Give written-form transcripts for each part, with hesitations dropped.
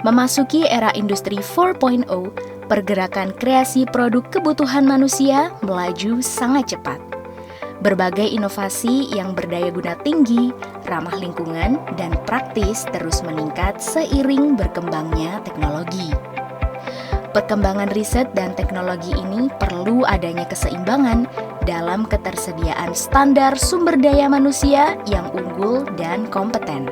Memasuki era industri 4.0, pergerakan kreasi produk kebutuhan manusia melaju sangat cepat. Berbagai inovasi yang berdaya guna tinggi, ramah lingkungan, dan praktis terus meningkat seiring berkembangnya teknologi. Perkembangan riset dan teknologi ini perlu adanya keseimbangan dalam ketersediaan standar sumber daya manusia yang unggul dan kompeten.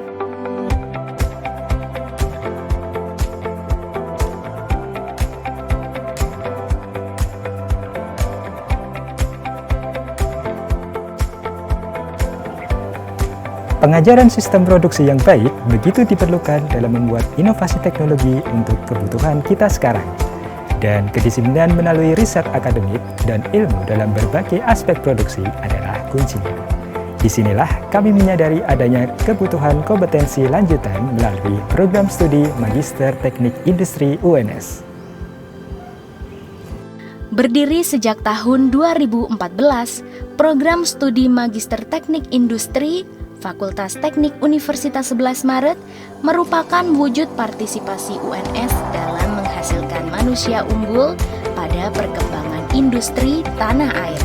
Pengajaran sistem produksi yang baik begitu diperlukan dalam membuat inovasi teknologi untuk kebutuhan kita sekarang. Dan kedisiplinan melalui riset akademik dan ilmu dalam berbagai aspek produksi adalah kuncinya. Disinilah kami menyadari adanya kebutuhan kompetensi lanjutan melalui program studi Magister Teknik Industri UNS. Berdiri sejak tahun 2014, program studi Magister Teknik Industri Fakultas Teknik Universitas 11 Maret merupakan wujud partisipasi UNS dalam menghasilkan manusia unggul pada perkembangan industri tanah air.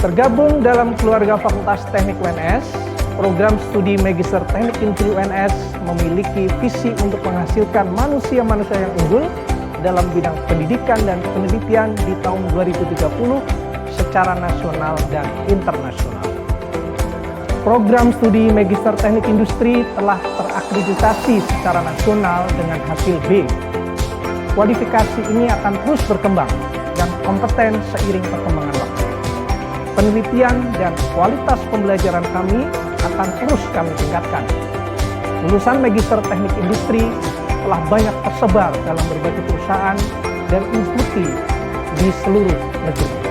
Tergabung dalam keluarga Fakultas Teknik UNS, program studi Magister Teknik Industri UNS memiliki visi untuk menghasilkan manusia-manusia yang unggul dalam bidang pendidikan dan penelitian di tahun 2030 secara nasional dan internasional. Program studi Magister Teknik Industri telah terakreditasi secara nasional dengan hasil B. Kualifikasi ini akan terus berkembang dan kompeten seiring perkembangan waktu. Penelitian dan kualitas pembelajaran kami akan terus kami tingkatkan. Lulusan Magister Teknik Industri telah banyak tersebar dalam berbagai perusahaan dan institusi di seluruh negeri.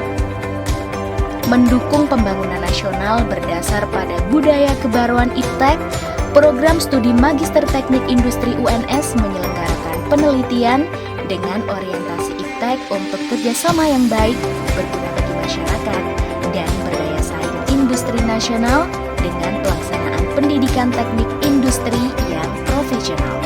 Mendukung pembangunan nasional berdasar pada budaya kebaruan IPTEK, program studi Magister Teknik Industri UNS menyelenggarakan penelitian dengan orientasi IPTEK untuk kerjasama yang baik, berguna bagi masyarakat, dan berdaya saing industri nasional dengan pelaksanaan pendidikan teknik industri yang profesional.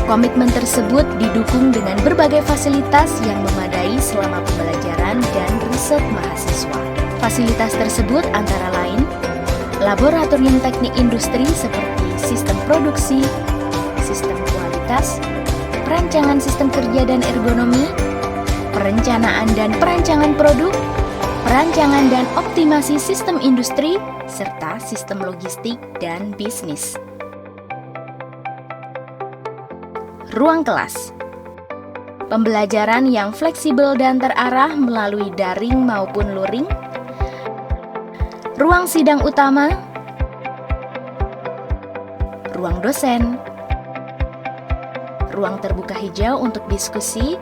Komitmen tersebut didukung dengan berbagai fasilitas yang memadai selama pembelajaran dan riset mahasiswa. Fasilitas tersebut antara lain laboratorium teknik industri seperti sistem produksi, sistem kualitas, perancangan sistem kerja dan ergonomi, perencanaan dan perancangan produk, perancangan dan optimasi sistem industri, serta sistem logistik dan bisnis. Ruang kelas. Pembelajaran yang fleksibel dan terarah melalui daring maupun luring. Ruang sidang utama, ruang dosen, ruang terbuka hijau untuk diskusi,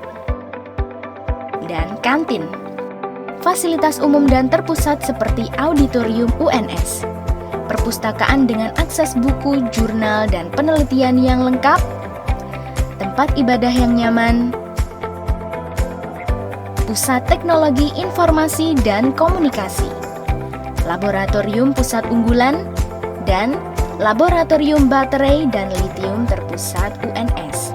dan kantin. Fasilitas umum dan terpusat seperti auditorium UNS, perpustakaan dengan akses buku, jurnal, dan penelitian yang lengkap, tempat ibadah yang nyaman, pusat teknologi informasi dan komunikasi, laboratorium pusat unggulan, dan laboratorium baterai dan litium terpusat UNS.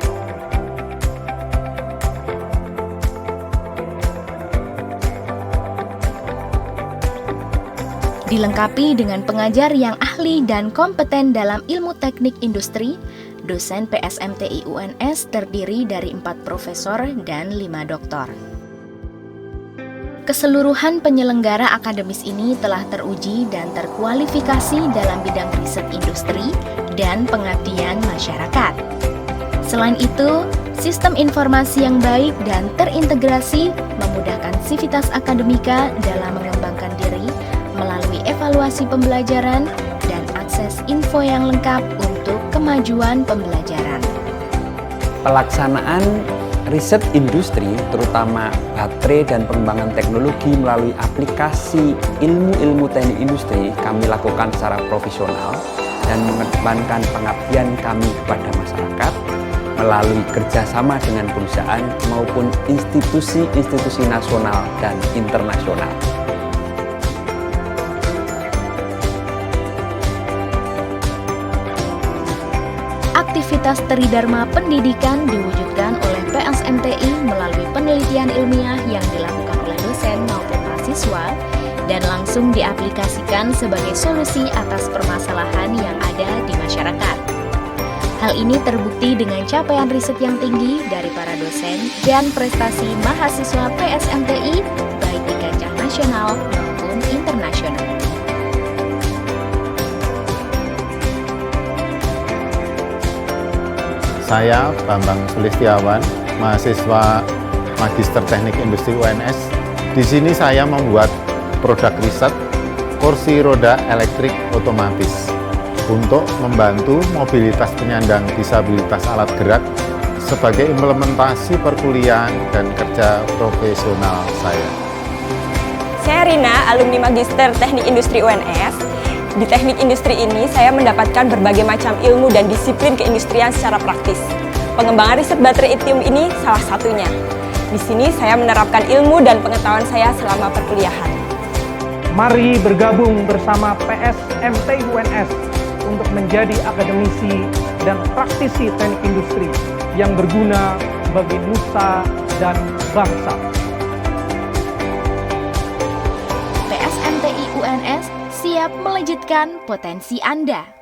Dilengkapi dengan pengajar yang ahli dan kompeten dalam ilmu teknik industri, dosen PSMTI UNS terdiri dari 4 profesor dan 5 doktor. Keseluruhan penyelenggara akademis ini telah teruji dan terkualifikasi dalam bidang riset industri dan pengabdian masyarakat. Selain itu, sistem informasi yang baik dan terintegrasi memudahkan sivitas akademika dalam mengembangkan diri melalui evaluasi pembelajaran dan akses info yang lengkap untuk kemajuan pembelajaran. Pelaksanaan riset industri, terutama baterai dan pengembangan teknologi melalui aplikasi ilmu-ilmu teknik industri kami lakukan secara profesional dan mengedepankan pengabdian kami kepada masyarakat melalui kerjasama dengan perusahaan maupun institusi-institusi nasional dan internasional. Sivitas Tridharma Pendidikan diwujudkan oleh PSMTI melalui penelitian ilmiah yang dilakukan oleh dosen maupun mahasiswa dan langsung diaplikasikan sebagai solusi atas permasalahan yang ada di masyarakat. Hal ini terbukti dengan capaian riset yang tinggi dari para dosen dan prestasi mahasiswa PSMTI baik di kancah nasional maupun internasional. Saya Bambang Sulistiawan, mahasiswa Magister Teknik Industri UNS. Di sini saya membuat produk riset kursi roda elektrik otomatis untuk membantu mobilitas penyandang disabilitas alat gerak sebagai implementasi perkuliahan dan kerja profesional saya. Saya Rina, alumni Magister Teknik Industri UNS. Di teknik industri ini, saya mendapatkan berbagai macam ilmu dan disiplin keindustrian secara praktis. Pengembangan riset baterai lithium ini salah satunya. Di sini, saya menerapkan ilmu dan pengetahuan saya selama perkuliahan. Mari bergabung bersama PSMTI UNS untuk menjadi akademisi dan praktisi teknik industri yang berguna bagi nusa dan bangsa. PSMTI UNS siap melejitkan potensi Anda.